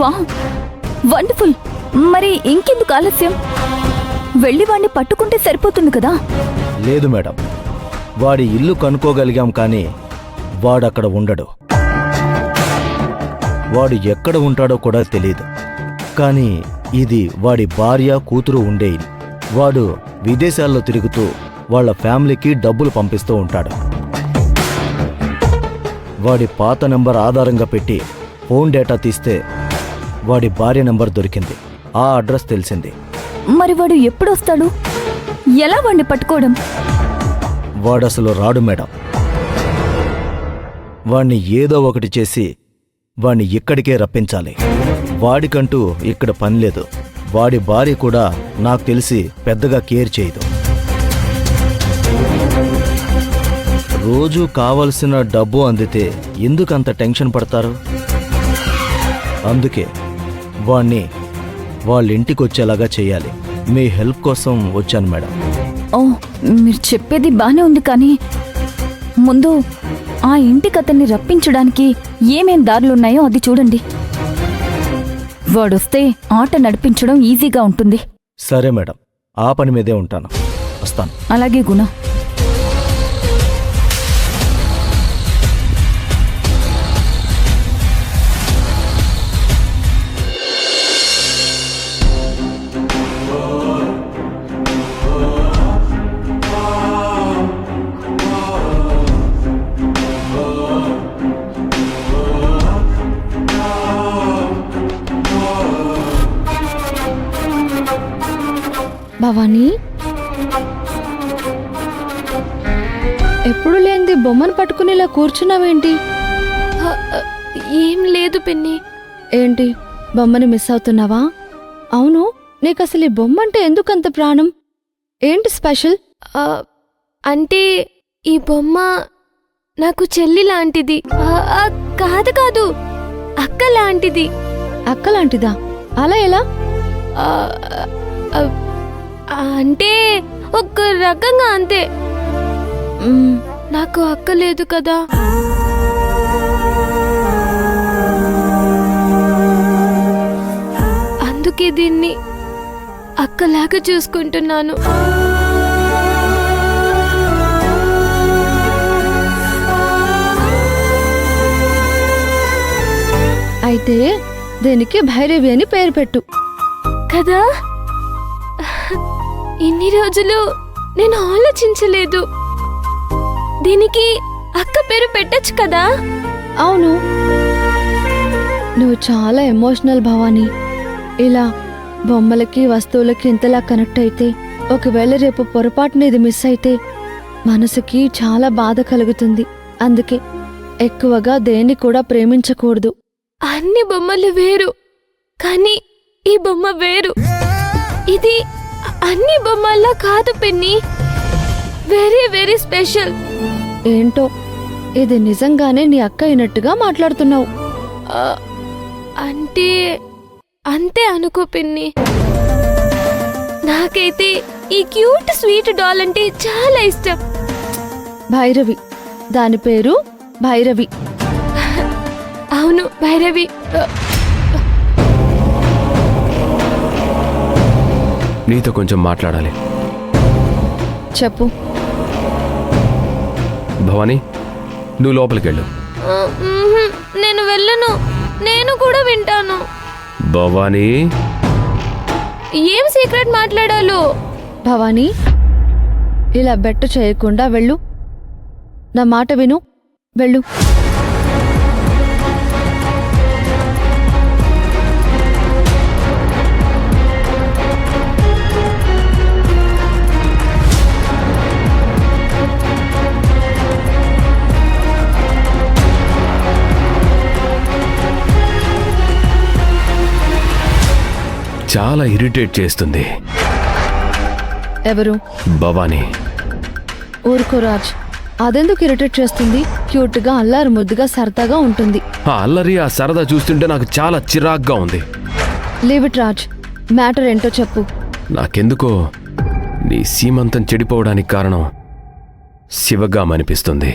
Wow, wonderful. మరి ఇంకెందుకు ఆలస్యం? వెళ్ళి వాణ్ణి పట్టుకుంటే సరిపోతుంది కదా. లేదు మేడం, వాడి ఇల్లు కనుక్కోగలిగాం కానీ వాడక్కడ ఉండడు. వాడు ఎక్కడ ఉంటాడో కూడా తెలీదు. కానీ ఇది వాడి భార్య కూతురు ఉండే ఇల్లు. వాడు విదేశాల్లో తిరుగుతూ వాళ్ళ ఫ్యామిలీకి డబ్బులు పంపిస్తూ ఉంటాడు. వాడి పాత నంబర్ ఆధారంగా పెట్టి ఫోన్ డేటా తీస్తే వాడి భార్య నంబర్ దొరికింది. ఆ అడ్రస్ తెలిసింది. మరి వాడు ఎప్పుడొస్తాడు? ఎలా వాణ్ణి పట్టుకోవడం? వాడసలు రాడు మేడం. వాణ్ణి ఏదో ఒకటి చేసి వాణ్ణి ఇక్కడికే రప్పించాలి. వాడికంటూ ఇక్కడ పనిలేదు. వాడి భార్య కూడా నాకు తెలిసి పెద్దగా కేర్ చేయదు. రోజూ కావలసిన డబ్బు అందితే ఎందుకంత టెన్షన్ పడతారు? అందుకే వాణ్ణి వాళ్ళింటికొచ్చేలాగా చేయాలి. మీ హెల్ప్ కోసం వచ్చాను మేడం. ఓ, మీరు చెప్పేది బానే ఉంది, కానీ ముందు ఆ ఇంటికి అతన్ని రప్పించడానికి ఏమేం దారులున్నాయో అది చూడండి. వాడొస్తే ఆట నడిపించడం ఈజీగా ఉంటుంది. సరే మేడం, ఆ పని మీదే ఉంటాను. వస్తాను. అలాగే గుణ. భవానీ, ఎప్పుడు లేనిది బొమ్మను పట్టుకుని ఇలా కూర్చున్నావేంటి? ఏం లేదు పిన్ని. ఏంటి, బొమ్మని మిస్ అవుతున్నావా? అవును, నీకు అసలు ఈ బొమ్మ అంటే ఎందుకంత ప్రాణం? ఏంటి స్పెషల్? అంటే ఈ బొమ్మ నాకు చెల్లి లాంటిది. కాదు కాదు, అక్క లాంటిది. అక్క లాంటిదా? అలా ఎలా? అంటే ఒక రకంగా అంతే. నాకు అక్క లేదు కదా. అందుకే దీన్ని అక్కలాగా చూసుకుంటున్నాను. అయితే దీనికి భైరవి అని పేరు పెట్టు. కదా, ఇన్ని రోజులు నేను ఆలోచించలేదు. దీనికి అక్క పేరు పెట్టొచ్చు కదా. అవును, నువ్వు చాలా ఎమోషనల్ భవానీ. ఇలా బొమ్మలకి వస్తువులకి ఇంతలా కనెక్ట్ అయితే, ఒకవేళ రేపు పొరపాటున ఇది మిస్ అయితే మనసుకి చాలా బాధ కలుగుతుంది. అందుకే ఎక్కువగా దేన్ని కూడా ప్రేమించకూడదు. అన్ని బొమ్మలు వేరు, కానీ ఈ బొమ్మ వేరు. ఇది అన్ని బొమ్మల్లా కాదు పిన్ని. Very very special. ఏంటో, ఇది నిజంగానే నీ అక్క అయినట్టుగా మాట్లాడుతున్నావు. అంటే అంతే అనుకో పిన్ని. నాకైతే ఈ క్యూట్ స్వీట్ డాల్ అంటే చాలా ఇష్టం. భైరవి, దాని పేరు భైరవి. అవును, భైరవి. నీతో కొంచెం మాట్లాడాలి. చెప్పు. భవానీ, నువ్వు లోపలికి వెళ్ళు. నేను వెళ్ళను. నేను కూడా వింటాను. భవానీ, ఏం సీక్రెట్ మాట్లాడాలో? భవానీ, ఇలా బెట్టు చేయకుండా వెళ్ళు. నా మాట విను, వెళ్ళు. చాలా ఇరిటేట్ చేస్తుంది. ఎవరు? భవానీ. ఊరుకో రాజ్, అదెందుకు ఇరిటేట్ చేస్తుంది? క్యూట్గా అల్లారు ముద్దుగా సరదాగా ఉంటుంది. ఆ అల్లరి, ఆ సరదా చూస్తుంటే నాకు చాలా చిరాగ్గా ఉంది. లీవ్ ఇట్ రాజ్, మ్యాటర్ ఏంటో చెప్పు. నాకెందుకో నీ సీమంతం చెడిపోవడానికి కారణం శివగామనిపిస్తుంది.